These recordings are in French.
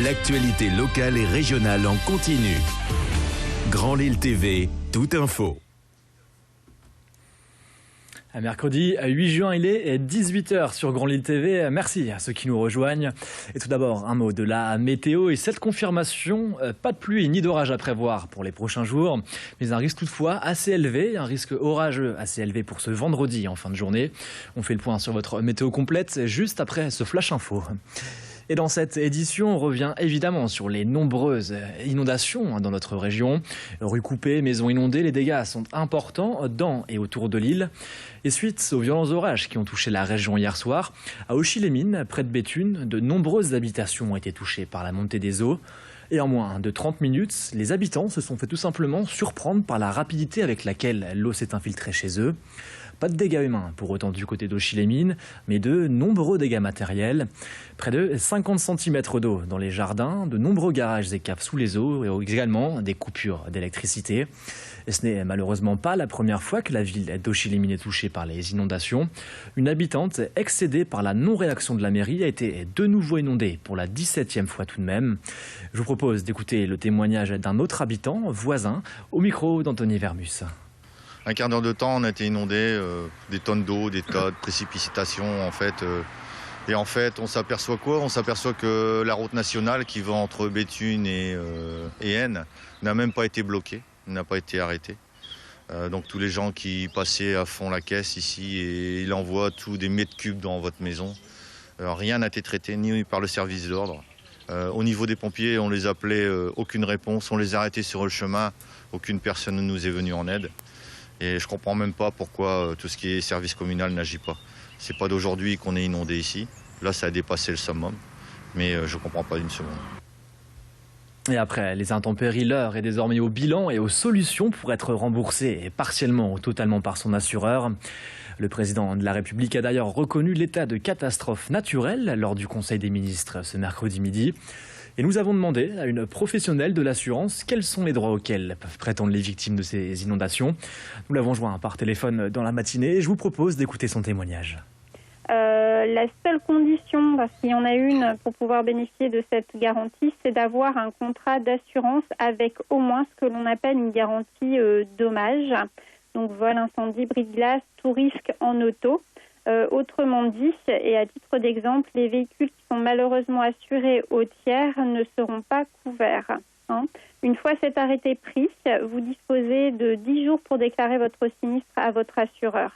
L'actualité locale et régionale en continu. Grand Lille TV, toute info. Mercredi 8 juin, il est 18h sur Grand Lille TV. Merci à ceux qui nous rejoignent. Et tout d'abord, un mot de la météo et cette confirmation. Pas de pluie ni d'orage à prévoir pour les prochains jours, mais un risque toutefois assez élevé, un risque orageux assez élevé pour ce vendredi en fin de journée. On fait le point sur votre météo complète juste après ce flash info. Et dans cette édition, on revient évidemment sur les nombreuses inondations dans notre région. Rues coupées, maisons inondées, les dégâts sont importants dans et autour de Lille. Et suite aux violents orages qui ont touché la région hier soir, à Auchy-les-Mines, près de Béthune, de nombreuses habitations ont été touchées par la montée des eaux. Et en moins de 30 minutes, les habitants se sont fait tout simplement surprendre par la rapidité avec laquelle l'eau s'est infiltrée chez eux. Pas de dégâts humains pour autant du côté d'Auchy-les-Mines, mais de nombreux dégâts matériels. Près de 50 cm d'eau dans les jardins, de nombreux garages et caves sous les eaux et également des coupures d'électricité. Et ce n'est malheureusement pas la première fois que la ville d'Auchy-les-Mines est touchée par les inondations. Une habitante excédée par la non-réaction de la mairie a été de nouveau inondée pour la 17e fois tout de même. Je vous propose d'écouter le témoignage d'un autre habitant, voisin, au micro d'Anthony Vermus. Un quart d'heure de temps, on a été inondé, des tonnes d'eau, des tas de précipitations en fait. Et en fait, on s'aperçoit quoi? On s'aperçoit que la route nationale qui va entre Béthune et Aisne n'a même pas été bloquée, n'a pas été arrêtée. Donc tous les gens qui passaient à fond la caisse ici et ils envoient tous des mètres cubes dans votre maison. Rien n'a été traité ni par le service d'ordre. Au niveau des pompiers, on les appelait, aucune réponse. On les a arrêtés sur le chemin, aucune personne ne nous est venue en aide. Et je ne comprends même pas pourquoi tout ce qui est service communal n'agit pas. C'est pas d'aujourd'hui qu'on est inondé ici. Là, ça a dépassé le summum. Mais je ne comprends pas d'une seconde. Et après les intempéries, l'heure est désormais au bilan et aux solutions pour être remboursé partiellement ou totalement par son assureur. Le président de la République a d'ailleurs reconnu l'état de catastrophe naturelle lors du Conseil des ministres ce mercredi midi. Et nous avons demandé à une professionnelle de l'assurance quels sont les droits auxquels peuvent prétendre les victimes de ces inondations. Nous l'avons joint par téléphone dans la matinée et je vous propose d'écouter son témoignage. La seule condition, parce qu'il y en a une pour pouvoir bénéficier de cette garantie, c'est d'avoir un contrat d'assurance avec au moins ce que l'on appelle une garantie dommage. Donc vol, incendie, bris de glace, tout risque en auto. Autrement dit, et à titre d'exemple, les véhicules qui sont malheureusement assurés au tiers ne seront pas couverts. Une fois cet arrêté pris, vous disposez de 10 jours pour déclarer votre sinistre à votre assureur.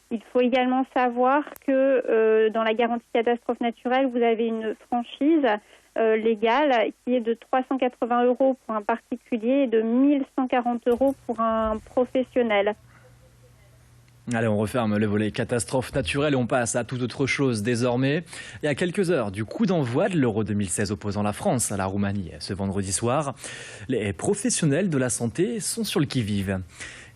Il faut également savoir que dans la garantie catastrophe naturelle, vous avez une franchise légale qui est de 380 € pour un particulier et de 1 140 € pour un professionnel. Allez, on referme le volet catastrophe naturelle et on passe à toute autre chose désormais. Et à quelques heures du coup d'envoi de l'Euro 2016 opposant la France à la Roumanie ce vendredi soir, les professionnels de la santé sont sur le qui-vive.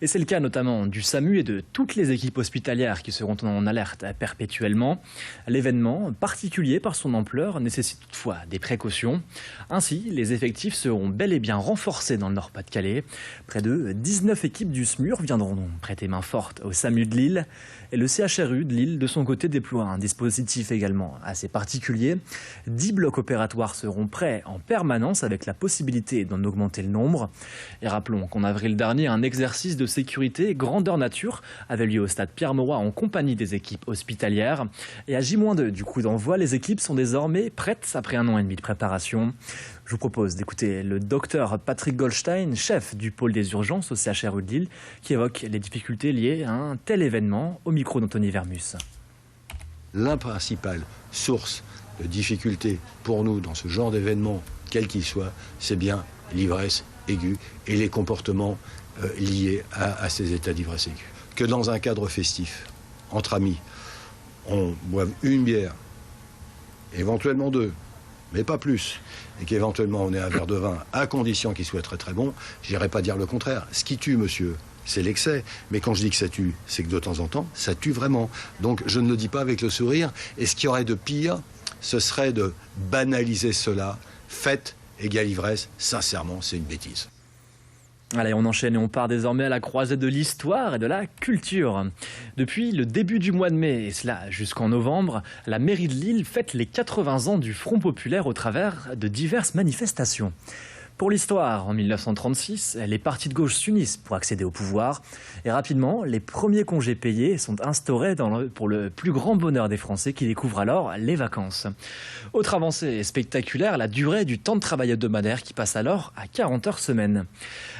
Et c'est le cas notamment du SAMU et de toutes les équipes hospitalières qui seront en alerte perpétuellement. L'événement, particulier par son ampleur, nécessite toutefois des précautions. Ainsi, les effectifs seront bel et bien renforcés dans le Nord-Pas-de-Calais. Près de 19 équipes du SMUR viendront donc prêter main forte au SAMU de Lille. Et le CHRU de Lille, de son côté, déploie un dispositif également assez particulier. 10 blocs opératoires seront prêts en permanence avec la possibilité d'en augmenter le nombre. Et rappelons qu'en avril dernier, un exercice de sécurité grandeur nature avait lieu au stade Pierre-Mauroy en compagnie des équipes hospitalières. Et à J-2 du coup d'envoi, les équipes sont désormais prêtes après 1 an et demi de préparation. Je vous propose d'écouter le docteur Patrick Goldstein, chef du pôle des urgences au CHRU de Lille, qui évoque les difficultés liées à un tel événement au micro d'Anthony Vermus. La principale source de difficulté pour nous dans ce genre d'événement, quel qu'il soit, c'est bien l'ivresse aiguë et les comportements liés à ces états d'ivresse aiguë. Que dans un cadre festif, entre amis, on boive une bière, éventuellement 2, mais pas plus, et qu'éventuellement on ait un verre de vin, à condition qu'il soit très très bon, je n'irai pas dire le contraire. Ce qui tue, monsieur, c'est l'excès. Mais quand je dis que ça tue, c'est que de temps en temps, ça tue vraiment. Donc je ne le dis pas avec le sourire. Et ce qu'il y aurait de pire, ce serait de banaliser cela. Fête égale ivresse, sincèrement, c'est une bêtise. Allez, on enchaîne et on part désormais à la croisée de l'histoire et de la culture. Depuis le début du mois de mai, et cela jusqu'en novembre, la mairie de Lille fête les 80 ans du Front populaire au travers de diverses manifestations. Pour l'histoire, en 1936, les partis de gauche s'unissent pour accéder au pouvoir et rapidement, les premiers congés payés sont instaurés pour le plus grand bonheur des Français qui découvrent alors les vacances. Autre avancée spectaculaire, la durée du temps de travail hebdomadaire qui passe alors à 40 heures semaine.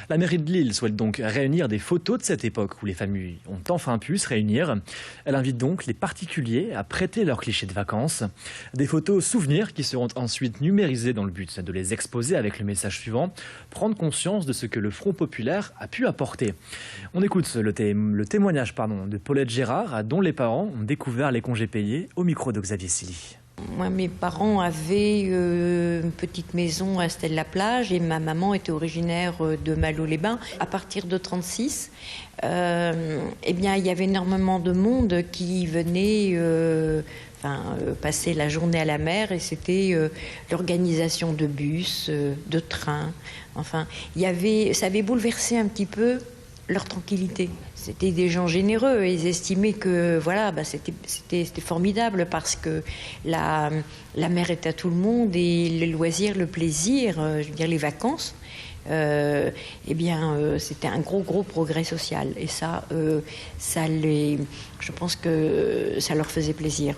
La mairie de Lille souhaite donc réunir des photos de cette époque où les familles ont enfin pu se réunir. Elle invite donc les particuliers à prêter leurs clichés de vacances. Des photos souvenirs qui seront ensuite numérisées dans le but de les exposer avec le message suivant, prendre conscience de ce que le Front populaire a pu apporter. On écoute le témoignage de Paulette Gérard, dont les parents ont découvert les congés payés au micro de Xavier Silly. Moi, mes parents avaient une petite maison à Stèle-la-Plage et ma maman était originaire de Malo-les-Bains. À partir de 1936, eh bien, il y avait énormément de monde qui venait passer la journée à la mer et c'était l'organisation de bus, de trains. Enfin, ça avait bouleversé un petit peu leur tranquillité. C'était des gens généreux et ils estimaient que c'était formidable parce que la mer est à tout le monde et le loisir, le plaisir, je veux dire les vacances, c'était un gros progrès social et ça, je pense que ça leur faisait plaisir.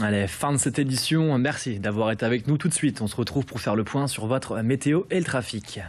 Allez, fin de cette édition. Merci d'avoir été avec nous tout de suite. On se retrouve pour faire le point sur votre météo et le trafic.